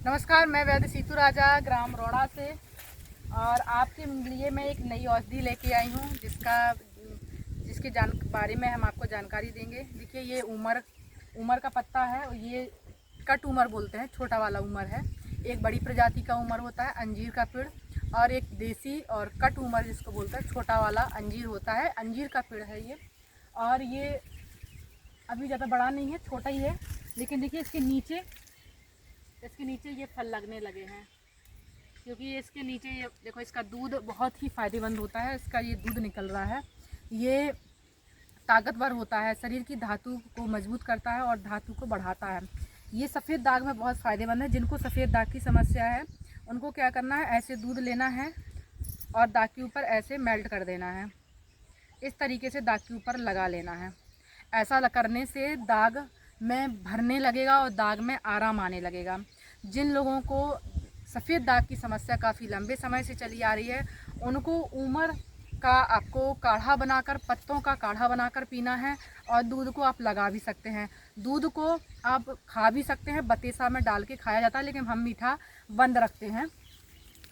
नमस्कार, मैं वैद्य सीतू राजा ग्राम रोड़ा से और आपके लिए मैं एक नई औषधि लेके आई हूँ जिसके बारे में हम आपको जानकारी देंगे। देखिए, ये उमर का पत्ता है और ये कट उमर बोलते हैं, छोटा वाला उमर है। एक बड़ी प्रजाति का उमर होता है अंजीर का पेड़, और एक देसी और कट उमर जिसको बोलते हैं छोटा वाला अंजीर होता है। अंजीर का पेड़ है ये, और ये अभी ज़्यादा बड़ा नहीं है, छोटा ही है। लेकिन देखिए इसके नीचे ये फल लगने लगे हैं, क्योंकि इसके नीचे ये देखो, इसका दूध बहुत ही फ़ायदेमंद होता है। इसका ये दूध निकल रहा है, ये ताकतवर होता है, शरीर की धातु को मजबूत करता है और धातु को बढ़ाता है। ये सफ़ेद दाग में बहुत फ़ायदेमंद है। जिनको सफ़ेद दाग की समस्या है उनको क्या करना है, ऐसे दूध लेना है और दाग के ऊपर ऐसे मेल्ट कर देना है। इस तरीके से दाग के ऊपर लगा लेना है। ऐसा करने से दाग में भरने लगेगा और दाग में आराम आने लगेगा। जिन लोगों को सफ़ेद दाग की समस्या काफ़ी लंबे समय से चली आ रही है, उनको उमर का आपको काढ़ा बनाकर, पत्तों का काढ़ा बनाकर पीना है। और दूध को आप लगा भी सकते हैं, दूध को आप खा भी सकते हैं। बतेसा में डाल के खाया जाता है, लेकिन हम मीठा बंद रखते हैं।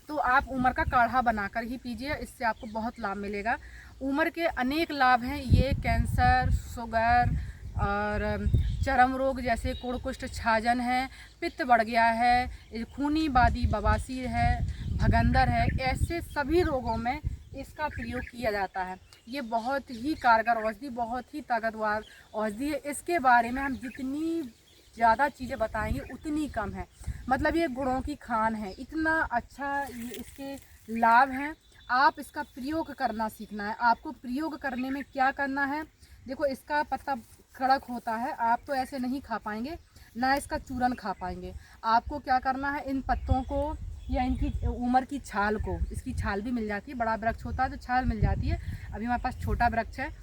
तो आप उमर का काढ़ा बनाकर ही पीजिए, इससे आपको बहुत लाभ मिलेगा। उमर के अनेक लाभ हैं। ये कैंसर, शुगर और चर्म रोग जैसे कोढ़ कुष्ठ छाजन है, पित्त बढ़ गया है, खूनी बादी बवासीर है, भगंदर है, ऐसे सभी रोगों में इसका प्रयोग किया जाता है। ये बहुत ही कारगर औषधि, बहुत ही ताकतवर औषधि है। इसके बारे में हम जितनी ज़्यादा चीज़ें बताएंगे उतनी कम है। मतलब ये गुणों की खान है, इतना अच्छा ये इसके लाभ हैं। आप इसका प्रयोग करना सीखना है। आपको प्रयोग करने में क्या करना है, देखो, इसका पत्ता कड़क होता है, आप तो ऐसे नहीं खा पाएंगे, ना इसका चूरन खा पाएंगे। आपको क्या करना है, इन पत्तों को या इनकी उमर की छाल को, इसकी छाल भी मिल जाती है, बड़ा वृक्ष होता है तो छाल मिल जाती है, अभी हमारे पास छोटा वृक्ष है,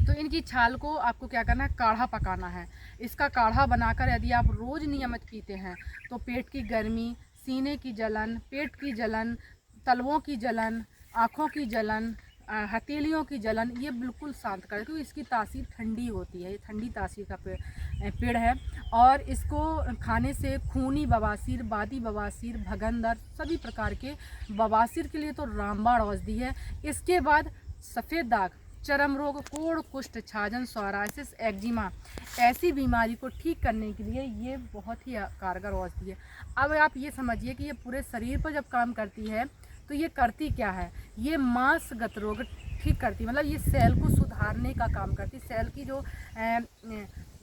तो इनकी छाल को आपको क्या करना है, काढ़ा पकाना है। इसका काढ़ा बनाकर यदि आप रोज़ नियमित पीते हैं तो पेट की गर्मी, सीने की जलन, पेट की जलन, तलवों की जलन, आँखों की जलन, हथेलियों की जलन, ये बिल्कुल शांत करे, क्योंकि इसकी तासीर ठंडी होती है। ये ठंडी तासीर का पेड़ है, और इसको खाने से खूनी बवासीर, बादी बवासीर, भगंदर, सभी प्रकार के बवासीर के लिए तो रामबाण औषधि है। इसके बाद सफ़ेद दाग, चर्म रोग, कोढ़ कुष्ठ छाजन, सोराइसिस, एक्जिमा, ऐसी बीमारी को ठीक करने के लिए ये बहुत ही कारगर औषधि है। अब आप ये समझिए कि ये पूरे शरीर पर जब काम करती है तो ये करती क्या है, ये मांसगत रोग ठीक करती, मतलब ये सेल को सुधारने का काम करती। सेल की जो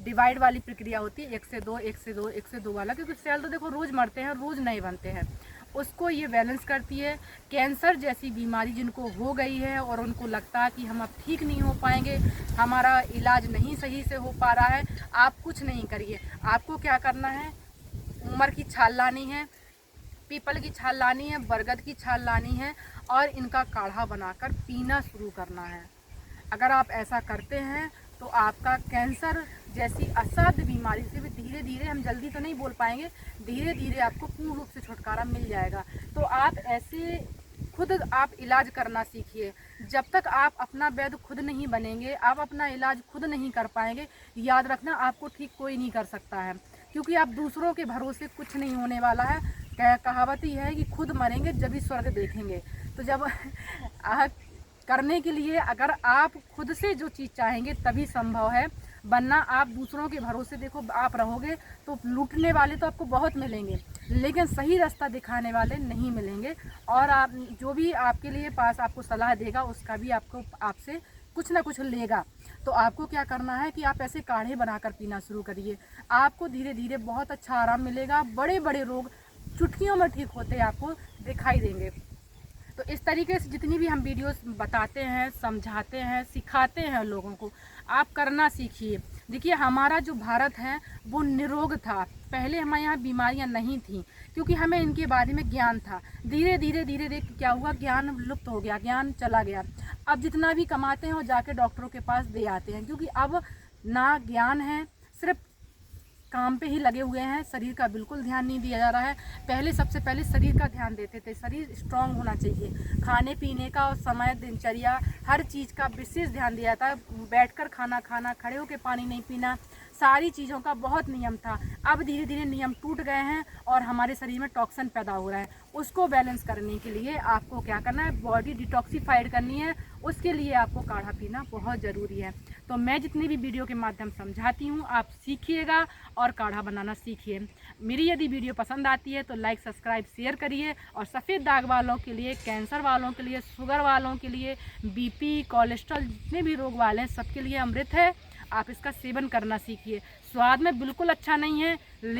डिवाइड वाली प्रक्रिया होती है, 1 से 2, 1 से 2, 1 से 2 वाला, क्योंकि सेल तो देखो रोज़ मरते हैं, रोज़ नए बनते हैं, उसको ये बैलेंस करती है। कैंसर जैसी बीमारी जिनको हो गई है और उनको लगता है कि हम अब ठीक नहीं हो पाएंगे, हमारा इलाज नहीं सही से हो पा रहा है, आप कुछ नहीं करिए। आपको क्या करना है, उमर की छाल लानी है, पीपल की छाल लानी है, बरगद की छाल लानी है, और इनका काढ़ा बनाकर पीना शुरू करना है। अगर आप ऐसा करते हैं तो आपका कैंसर जैसी असाध्य बीमारी से भी धीरे धीरे, हम जल्दी तो नहीं बोल पाएंगे, धीरे धीरे आपको पूर्ण रूप से छुटकारा मिल जाएगा। तो आप ऐसे खुद आप इलाज करना सीखिए। जब तक आप अपना वैद्य खुद नहीं बनेंगे, आप अपना इलाज खुद नहीं कर पाएंगे, याद रखना आपको ठीक कोई नहीं कर सकता है, क्योंकि आप दूसरों के भरोसे कुछ नहीं होने वाला है। कहावत ही है कि खुद मरेंगे जब भी स्वर्ग देखेंगे। तो जब करने के लिए अगर आप खुद से जो चीज़ चाहेंगे तभी संभव है, वरना आप दूसरों के भरोसे देखो आप रहोगे तो लूटने वाले तो आपको बहुत मिलेंगे, लेकिन सही रास्ता दिखाने वाले नहीं मिलेंगे। और आप जो भी आपके लिए पास आपको सलाह देगा उसका भी आपको आपसे कुछ ना कुछ लेगा। तो आपको क्या करना है कि आप ऐसे काढ़े बनाकर पीना शुरू करिए, आपको धीरे धीरे बहुत अच्छा आराम मिलेगा। बड़े बड़े रोग चुटकियों में ठीक होते आपको दिखाई देंगे। तो इस तरीके से जितनी भी हम वीडियोस बताते हैं, समझाते हैं, सिखाते हैं लोगों को, आप करना सीखिए। देखिए, हमारा जो भारत है वो निरोग था, पहले हमारे यहाँ बीमारियाँ नहीं थीं, क्योंकि हमें इनके बारे में ज्ञान था। धीरे धीरे धीरे धीरे क्या हुआ, ज्ञान लुप्त हो गया, ज्ञान चला गया। अब जितना भी कमाते हैं वो जाके डॉक्टरों के पास दे आते हैं, क्योंकि अब ना ज्ञान है, सिर्फ काम पे ही लगे हुए हैं, शरीर का बिल्कुल ध्यान नहीं दिया जा रहा है। पहले सबसे पहले शरीर का ध्यान देते थे, शरीर स्ट्रांग होना चाहिए, खाने पीने का और समय, दिनचर्या, हर चीज़ का विशेष ध्यान दिया था। बैठकर खाना खाना, खड़े होकर पानी नहीं पीना, सारी चीज़ों का बहुत नियम था। अब धीरे धीरे नियम टूट गए हैं और हमारे शरीर में टॉक्सिन पैदा हो रहा है। उसको बैलेंस करने के लिए आपको क्या करना है, बॉडी डिटॉक्सिफाइड करनी है। उसके लिए आपको काढ़ा पीना बहुत ज़रूरी है। तो मैं जितनी भी वीडियो के माध्यम समझाती हूँ आप सीखिएगा और काढ़ा बनाना सीखिए। मेरी यदि वीडियो पसंद आती है तो लाइक सब्सक्राइब शेयर करिए। और सफ़ेद दाग वालों के लिए, कैंसर वालों के लिए, शुगर वालों के लिए, बीपी, कोलेस्ट्रॉल, जितने भी रोग वाले हैं सबके लिए अमृत है। आप इसका सेवन करना सीखिए। स्वाद में बिल्कुल अच्छा नहीं है